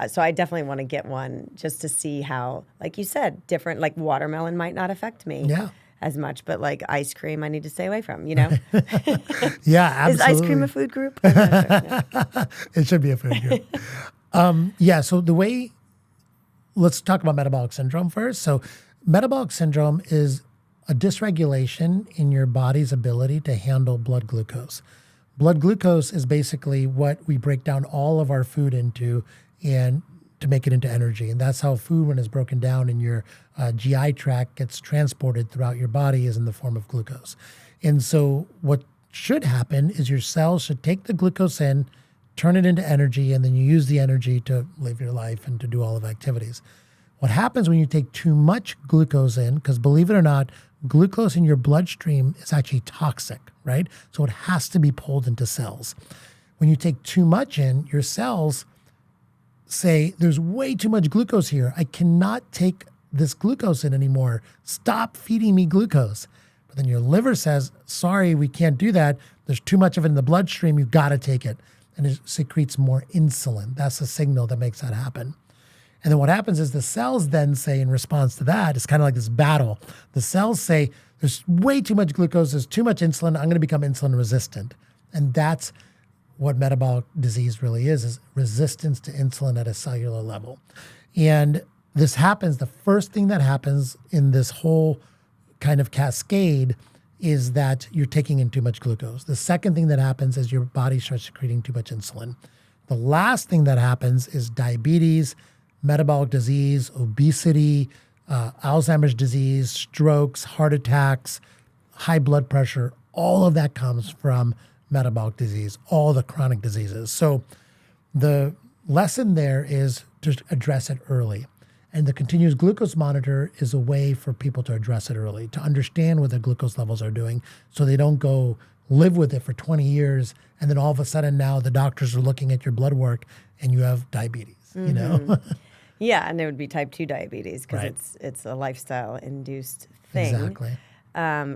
so I definitely want to get one just to see how, like you said, different, like watermelon might not affect me as much, but like ice cream I need to stay away from, you know? Yeah, absolutely. Is ice cream a food group? I'm not sure. It should be a food group. So let's talk about metabolic syndrome first. So metabolic syndrome is a dysregulation in your body's ability to handle blood glucose. Blood glucose is basically what we break down all of our food into and to make it into energy. And that's how food, when it's broken down in your GI tract, gets transported throughout your body is in the form of glucose. And so what should happen is your cells should take the glucose in, turn it into energy, and then you use the energy to live your life and to do all of the activities. What happens when you take too much glucose in, because believe it or not, glucose in your bloodstream is actually toxic, right? So it has to be pulled into cells. When you take too much in, your cells say, there's way too much glucose here. I cannot take this glucose in anymore. Stop feeding me glucose. But then your liver says, sorry, we can't do that. There's too much of it in the bloodstream. You've got to take it. And it secretes more insulin. That's the signal that makes that happen. And then what happens is the cells then say in response to that, it's kind of like this battle. The cells say, there's way too much glucose, there's too much insulin, I'm going to become insulin resistant. And that's what metabolic disease really is resistance to insulin at a cellular level. And this happens, the first thing that happens in this whole kind of cascade is that you're taking in too much glucose. The second thing that happens is your body starts secreting too much insulin. The last thing that happens is diabetes, metabolic disease, obesity, Alzheimer's disease, strokes, heart attacks, high blood pressure. All of that comes from metabolic disease, all the chronic diseases. So the lesson there is to address it early. And the continuous glucose monitor is a way for people to address it early, to understand what their glucose levels are doing so they don't go live with it for 20 years and then all of a sudden now the doctors are looking at your blood work and you have diabetes, you know? Yeah, and it would be type 2 diabetes because Right. it's a lifestyle-induced thing. Exactly.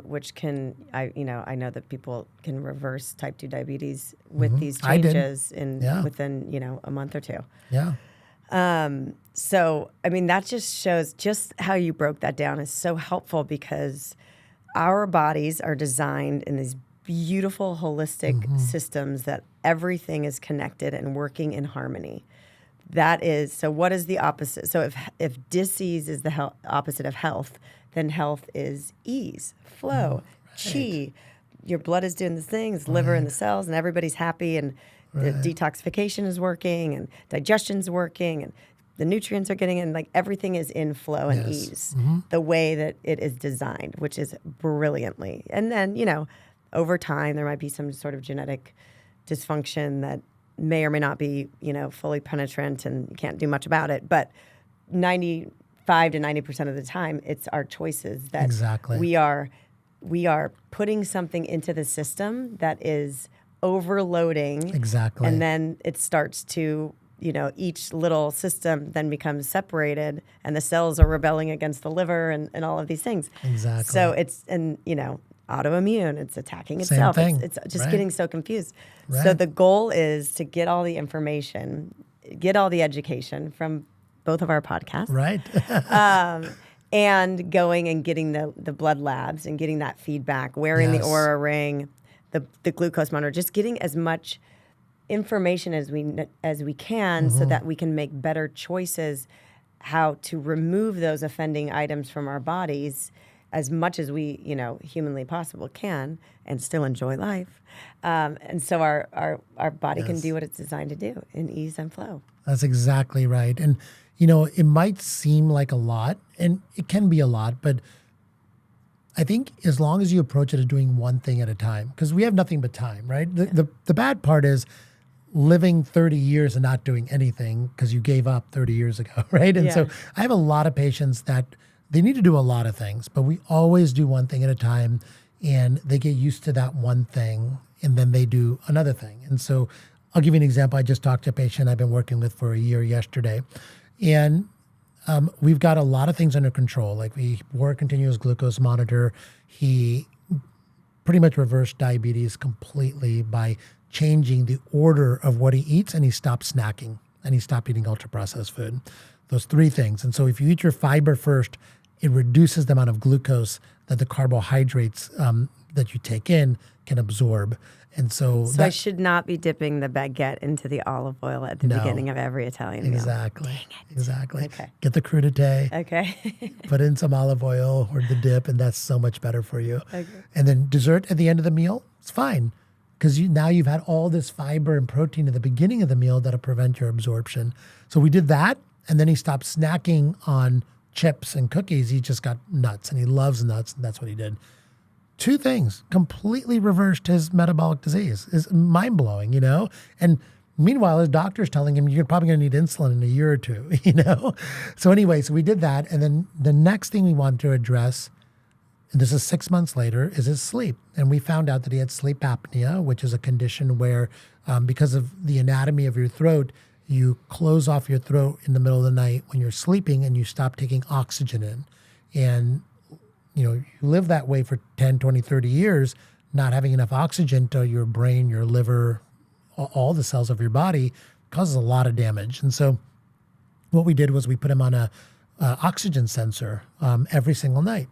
Which can, I know that people can reverse type 2 diabetes with these I did. changes Yeah. within, a month or two. Yeah. So, I mean, that just shows just how you broke that down is so helpful because our bodies are designed in these beautiful holistic systems that everything is connected and working in harmony. That is, so what is the opposite? So if disease is the opposite of health, then health is ease, flow, chi. Your blood is doing the things, liver and the cells, and everybody's happy, and the detoxification is working, and digestion's working, and the nutrients are getting in. Like everything is in flow and ease, the way that it is designed, which is brilliantly. And then, over time, there might be some sort of genetic dysfunction that may or may not be, fully penetrant and you can't do much about it. But 95 to 90% of the time, it's our choices that Exactly. we are putting something into the system that is overloading. Exactly. And then it starts to, each little system then becomes separated and the cells are rebelling against the liver and all of these things. Exactly. So it's, autoimmune, it's attacking Same itself. thing. It's just Right. getting so confused. Right. So the goal is to get all the information, get all the education from both of our podcasts. Right. And going and getting the blood labs and getting that feedback, wearing the Yes. Oura ring, the glucose monitor, just getting as much information as we can so that we can make better choices how to remove those offending items from our bodies as much as we, humanly possible can and still enjoy life. And so our body can Yes. do what it's designed to do in ease and flow. That's exactly right. And, it might seem like a lot, and it can be a lot, but I think as long as you approach it as doing one thing at a time, because we have nothing but time, right? The bad part is living 30 years and not doing anything because you gave up 30 years ago, right? And so I have a lot of patients that they need to do a lot of things, but we always do one thing at a time, and they get used to that one thing, and then they do another thing. And so I'll give you an example. I just talked to a patient I've been working with for a year yesterday, and we've got a lot of things under control. Like we wore a continuous glucose monitor. He pretty much reversed diabetes completely by changing the order of what he eats, and he stopped snacking, and he stopped eating ultra-processed food. Those three things. And so if you eat your fiber first, it reduces the amount of glucose that the carbohydrates that you take in can absorb. And so, So I should not be dipping the baguette into the olive oil at the beginning of every Italian meal. Exactly. Exactly. Okay. Get the crudité, Okay. put in some olive oil or the dip, and that's so much better for you. Okay. And then dessert at the end of the meal, it's fine. Because now you've had all this fiber and protein at the beginning of the meal that'll prevent your absorption. So we did that, and then he stopped snacking on chips and cookies. He just got nuts, and he loves nuts, and that's what he did. 2 things completely reversed his metabolic disease. It's mind-blowing, And meanwhile, his doctor's telling him you're probably going to need insulin in a year or 2, So anyway, so we did that, and then the next thing we wanted to address, and this is 6 months later, is his sleep. And we found out that he had sleep apnea, which is a condition where, because of the anatomy of your throat, you close off your throat in the middle of the night when you're sleeping and you stop taking oxygen in. And, you live that way for 10, 20, 30 years, not having enough oxygen to your brain, your liver, all the cells of your body, causes a lot of damage. And so what we did was we put him on a oxygen sensor every single night.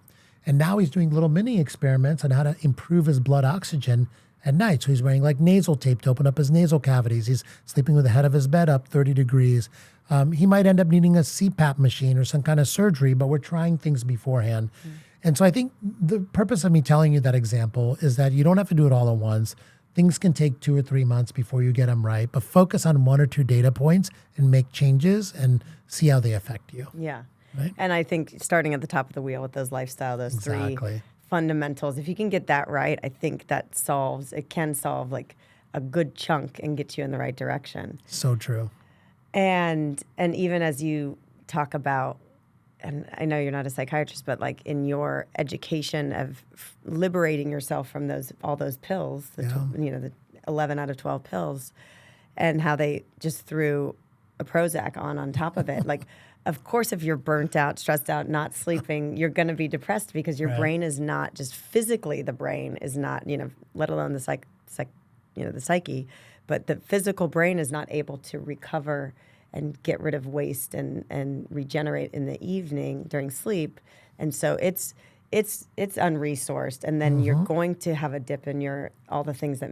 And now he's doing little mini experiments on how to improve his blood oxygen at night. So he's wearing like nasal tape to open up his nasal cavities. He's sleeping with the head of his bed up 30 degrees. He might end up needing a CPAP machine or some kind of surgery, but we're trying things beforehand. And so I think the purpose of me telling you that example is that you don't have to do it all at once. Things can take 2 or 3 months before you get them right, but focus on 1 or 2 data points and make changes and see how they affect you. Yeah. Right? And I think starting at the top of the wheel with those lifestyle, those 3 fundamentals, if you can get that right, I think it can solve like a good chunk and get you in the right direction. So true. And even as you talk about, and I know you're not a psychiatrist, but like in your education of liberating yourself from all those pills, the 11 out of 12 pills, and how they just threw a Prozac on top of it, like. Of course, if you're burnt out, stressed out, not sleeping, you're going to be depressed because your brain is not just physically. The brain is not, let alone the the psyche, but the physical brain is not able to recover and get rid of waste and regenerate in the evening during sleep, and so it's unresourced, and then you're going to have a dip in all the things that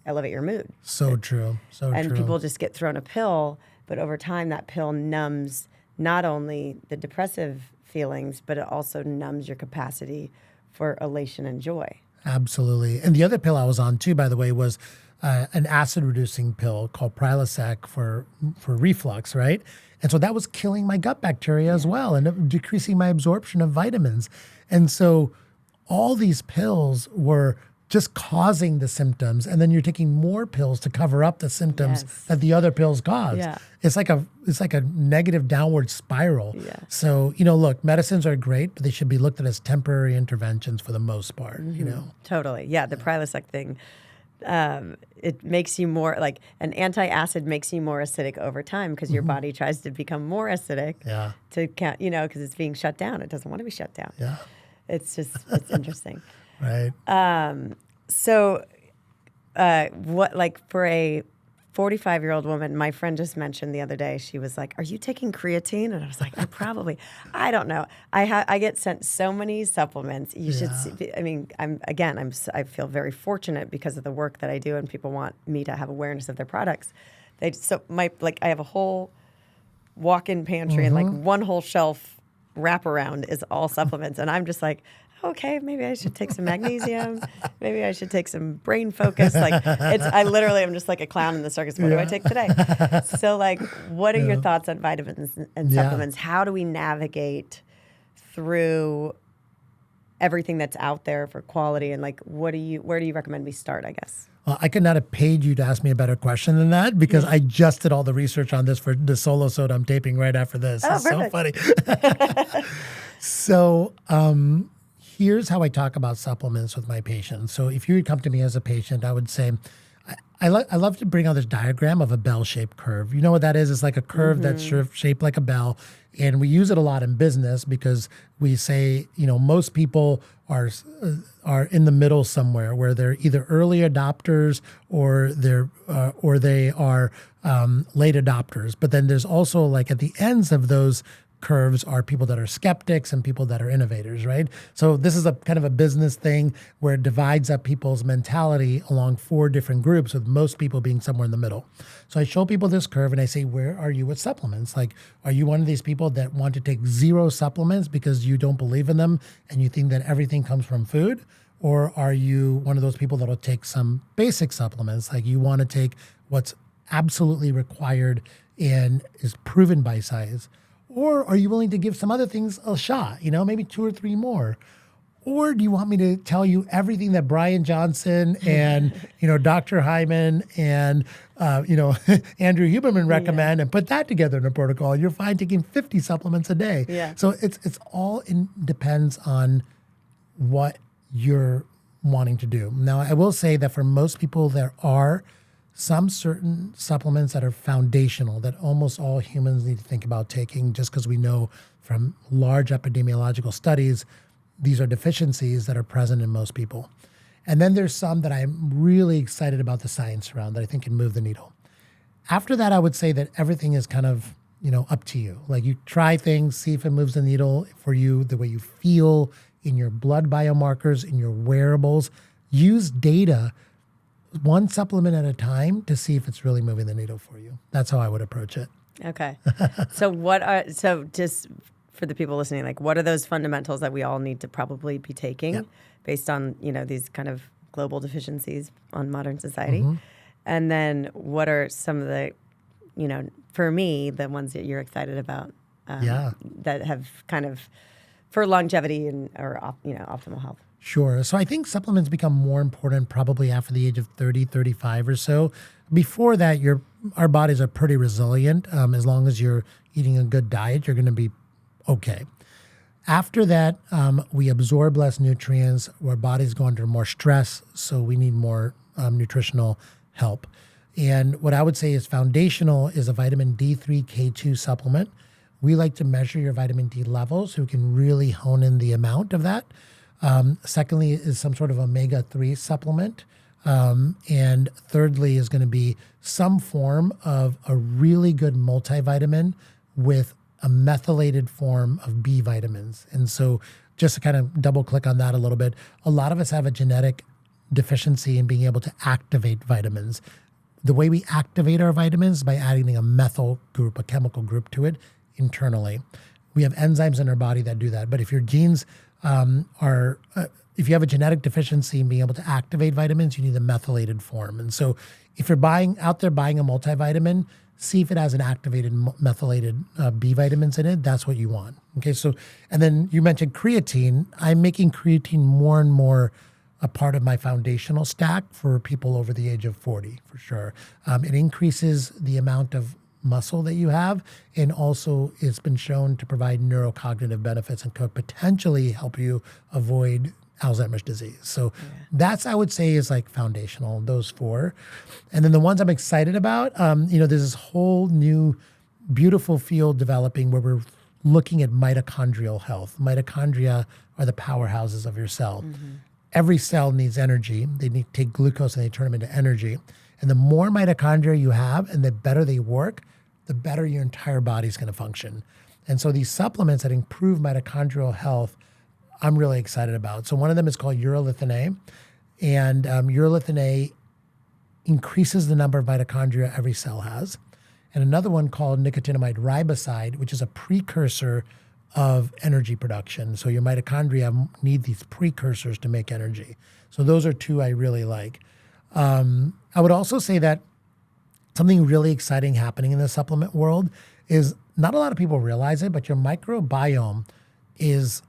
elevate your mood. So true. And people just get thrown a pill, but over time that pill numbs not only the depressive feelings, but it also numbs your capacity for elation and joy. Absolutely. And the other pill I was on too, by the way, was an acid-reducing pill called Prilosec for reflux, right? And so that was killing my gut bacteria as well and decreasing my absorption of vitamins. And so all these pills were just causing the symptoms, and then you're taking more pills to cover up the symptoms that the other pills cause. Yeah. It's like a negative downward spiral. Yeah. So, look, medicines are great, but they should be looked at as temporary interventions for the most part, Totally. Yeah, the Prilosec thing, it makes you more, like an antacid makes you more acidic over time because your body tries to become more acidic because it's being shut down. It doesn't want to be shut down. Yeah. It's interesting. Right. So what, like for a 45-year-old woman, my friend just mentioned the other day, she was like, "Are you taking creatine?" And I was like, I don't know. I get sent so many supplements. You should see, I feel very fortunate because of the work that I do and people want me to have awareness of their products. I have a whole walk-in pantry and like one whole shelf wraparound is all supplements. And I'm just like, okay, maybe I should take some magnesium. Maybe I should take some brain focus. I literally am just like a clown in the circus. What do I take today? So what are your thoughts on vitamins and supplements? How do we navigate through everything that's out there for quality? And where do you recommend we start, I guess? Well, I could not have paid you to ask me a better question than that because I just did all the research on this for the solo soda I'm taping right after this. Oh, it's perfect. so funny. So, here's how I talk about supplements with my patients. So if you would come to me as a patient, I would say, I love to bring out this diagram of a bell-shaped curve. You know what that is? It's like a curve that's shaped like a bell. And we use it a lot in business because we say, most people are in the middle somewhere where they're either early adopters or they are late adopters. But then there's also at the ends of those curves are people that are skeptics and people that are innovators, right? So this is a kind of a business thing where it divides up people's mentality along 4 different groups, with most people being somewhere in the middle. So I show people this curve and I say, where are you with supplements? Like, are you one of these people that want to take 0 supplements because you don't believe in them and you think that everything comes from food? Or are you one of those people that'll take some basic supplements? Like, you want to take what's absolutely required and is proven by science? Or are you willing to give some other things a shot, maybe 2 or 3 more? Or do you want me to tell you everything that Brian Johnson and, Dr. Hyman and, Andrew Huberman recommend and put that together in a protocol? You're fine taking 50 supplements a day. Yeah. So it's all depends on what you're wanting to do. Now, I will say that for most people, there are some certain supplements that are foundational that almost all humans need to think about taking, just because we know from large epidemiological studies, these are deficiencies that are present in most people. And then there's some that I'm really excited about the science around that I think can move the needle. After that, I would say that everything is kind of, up to you. Like, you try things, see if it moves the needle for you, the way you feel in your blood biomarkers, in your wearables. Use data, 1 supplement at a time, to see if it's really moving the needle for you. That's how I would approach it. Okay. So just for the people listening, like, what are those fundamentals that we all need to probably be taking based on, these kind of global deficiencies on modern society? Mm-hmm. And then what are some of the, for me, the ones that you're excited about that have kind of for longevity or optimal health? Sure. So I think supplements become more important probably after the age of 30, 35 or so. Before that, our bodies are pretty resilient. As long as you're eating a good diet, you're going to be okay. After that, we absorb less nutrients. Our bodies go under more stress, so we need more nutritional help. And what I would say is foundational is a vitamin D3 K2 supplement. We like to measure your vitamin D levels so we can really hone in the amount of that. Secondly is some sort of omega-3 supplement. And thirdly is going to be some form of a really good multivitamin with a methylated form of B vitamins. And so just to kind of double click on that a little bit, a lot of us have a genetic deficiency in being able to activate vitamins. The way we activate our vitamins is by adding a methyl group, a chemical group to it internally. We have enzymes in our body that do that. But if your genes if you have a genetic deficiency in being able to activate vitamins, you need a methylated form. And so if you're out there buying a multivitamin, see if it has an activated methylated B vitamins in it. That's what you want. Okay. So, and then you mentioned creatine. I'm making creatine more and more a part of my foundational stack for people over the age of 40, for sure. It increases the amount of muscle that you have, and also it's been shown to provide neurocognitive benefits and could potentially help you avoid Alzheimer's disease. So that's, I would say, is like foundational, those 4. And then the ones I'm excited about, there's this whole new beautiful field developing where we're looking at mitochondrial health. Mitochondria are the powerhouses of your cell. Mm-hmm. Every cell needs energy. They need to take glucose and they turn them into energy. And the more mitochondria you have and the better they work, the better your entire body's going to function. And so these supplements that improve mitochondrial health, I'm really excited about. So one of them is called urolithin A. And urolithin A increases the number of mitochondria every cell has. And another one called nicotinamide riboside, which is a precursor of energy production. So your mitochondria need these precursors to make energy. So those are 2 I really like. I would also say that something really exciting happening in the supplement world is not a lot of people realize it, but your microbiome is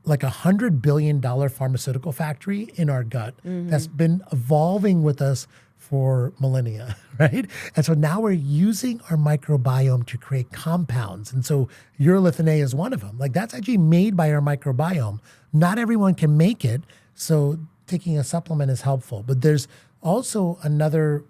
like $100 billion pharmaceutical factory in our gut that's been evolving with us for millennia, right? And so now we're using our microbiome to create compounds. And so urolithin A is one of them. Like, that's actually made by our microbiome. Not everyone can make it, so taking a supplement is helpful. But there's also another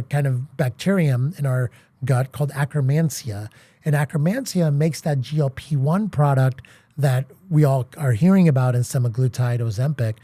kind of bacterium in our gut called Akkermansia. And Akkermansia makes that GLP-1 product that we all are hearing about in semaglutide, Ozempic.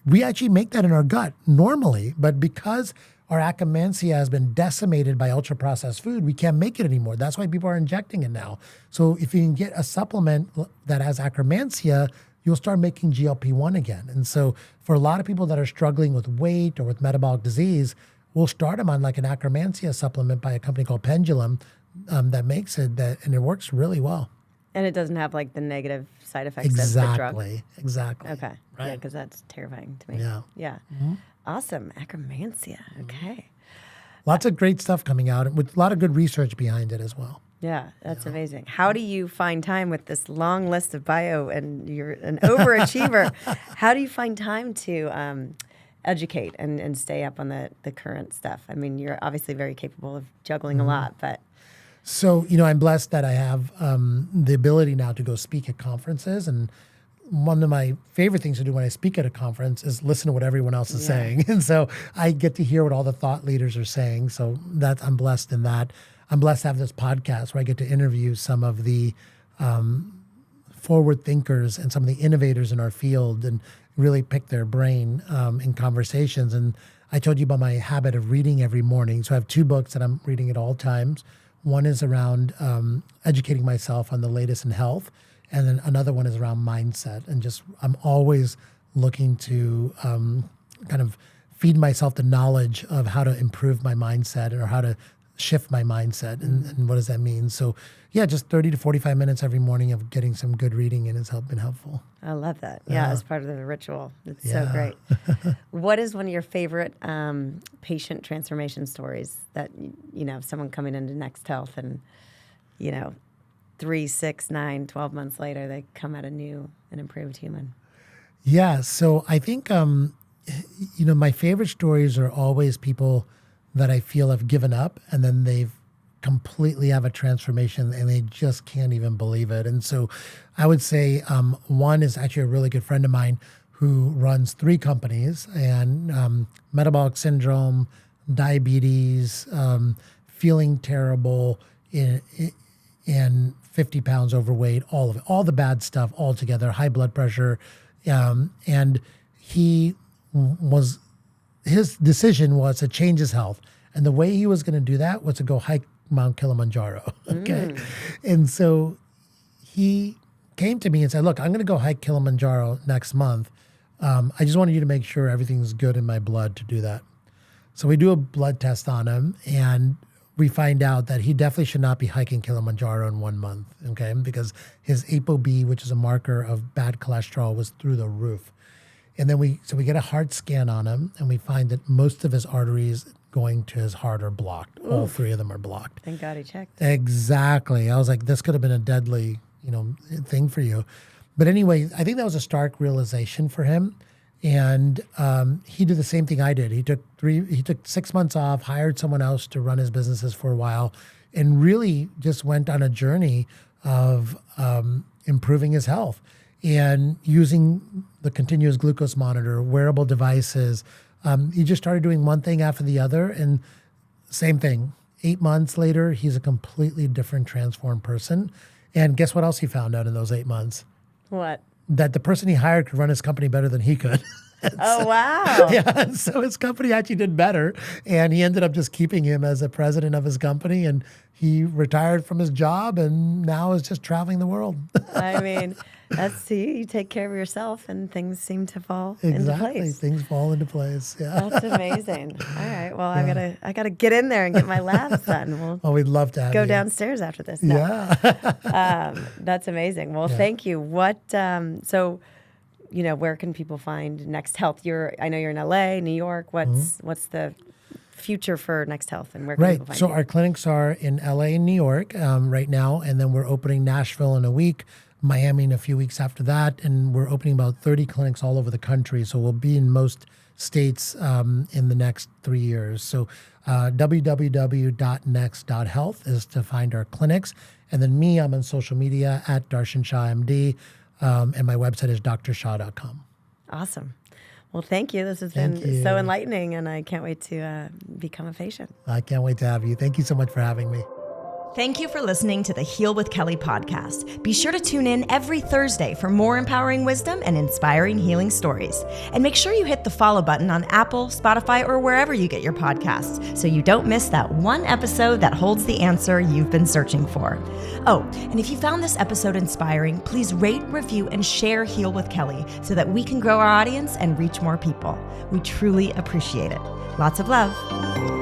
We actually make that in our gut normally, but because our Akkermansia has been decimated by ultra-processed food. We can't make it anymore. That's why people are injecting it now. So if you can get a supplement that has Akkermansia, you'll start making GLP-1 again. And so for a lot of people that are struggling with weight or with metabolic disease, we'll start them on like an Akkermansia supplement by a company called Pendulum that makes it, and it works really well. And it doesn't have like the negative side effects of the drug. Exactly. Okay. Right. Yeah, because that's terrifying to me. Yeah. Yeah. Awesome. Akkermansia. Okay. Lots of great stuff coming out with a lot of good research behind it as well. Yeah, that's amazing. How do you find time with this long list of bio, and you're an overachiever? How do you find time to educate and stay up on the current stuff? I mean, you're obviously very capable of juggling a lot, but... So, I'm blessed that I have the ability now to go speak at conferences. And one of my favorite things to do when I speak at a conference is listen to what everyone else is saying. And so I get to hear what all the thought leaders are saying. So I'm blessed in that. I'm blessed to have this podcast where I get to interview some of the forward thinkers and some of the innovators in our field and really pick their brain in conversations. And I told you about my habit of reading every morning. So I have 2 books that I'm reading at all times. One is around educating myself on the latest in health, and then another one is around mindset. And I'm always looking to kind of feed myself the knowledge of how to improve my mindset or how to shift my mindset, and what does that mean? So yeah, just 30 to 45 minutes every morning of getting some good reading in has been helpful. I love that. Yeah, as part of the ritual. It's so great. What is one of your favorite patient transformation stories that, someone coming into Next Health and, 3, 6, 9, 12 months later, they come out a new and improved human? Yeah, so I think, my favorite stories are always people that I feel have given up and then they've completely have a transformation and they just can't even believe it. And so I would say one is actually a really good friend of mine who runs 3 companies, and metabolic syndrome, diabetes, feeling terrible, and 50 pounds overweight, all of it, all the bad stuff all together, high blood pressure. And his decision was to change his health. And the way he was going to do that was to go hike Mount Kilimanjaro. Okay. And so he came to me and said, look, I'm going to go hike Kilimanjaro next month. I just wanted you to make sure everything's good in my blood to do that. So we do a blood test on him, and we find out that he definitely should not be hiking Kilimanjaro in 1 month, okay? Because his ApoB, which is a marker of bad cholesterol, was through the roof. And then we get a heart scan on him, and we find that most of his arteries going to his heart are blocked. Oof. All 3 of them are blocked. Thank God he checked. Exactly. I was like, this could have been a deadly, thing for you. But anyway, I think that was a stark realization for him. And he did the same thing I did. He took 6 months off, hired someone else to run his businesses for a while, and really just went on a journey of improving his health and using the continuous glucose monitor, wearable devices. He just started doing one thing after the other, and same thing. 8 months later, he's a completely different, transformed person. And guess what else he found out in those 8 months? What? That the person he hired could run his company better than he could. Oh, wow. Yeah, so his company actually did better, and he ended up just keeping him as a president of his company, and he retired from his job and now is just traveling the world. I mean, you take care of yourself and things seem to fall into place. Things fall into place. Yeah. That's amazing. All right. Well, I gotta get in there and get my labs done. We'd love to have go you. Downstairs after this. No. Yeah. That's amazing. Well, thank you. What where can people find Next Health? I know you're in LA, New York. What's the future for Next Health, and where can people find you? Our clinics are in LA and New York right now, and then we're opening Nashville in a week, Miami in a few weeks after that, and we're opening about 30 clinics all over the country. So we'll be in most states in the next 3 years. So www.next.health is to find our clinics. And then me, I'm on social media at Darshan Shah MD, and my website is drshah.com. Awesome. Well, thank you. This has been so enlightening, and I can't wait to become a patient. I can't wait to have you. Thank you so much for having me. Thank you for listening to the Heal with Kelly podcast. Be sure to tune in every Thursday for more empowering wisdom and inspiring healing stories. And make sure you hit the follow button on Apple, Spotify, or wherever you get your podcasts so you don't miss that one episode that holds the answer you've been searching for. Oh, and if you found this episode inspiring, please rate, review, and share Heal with Kelly so that we can grow our audience and reach more people. We truly appreciate it. Lots of love.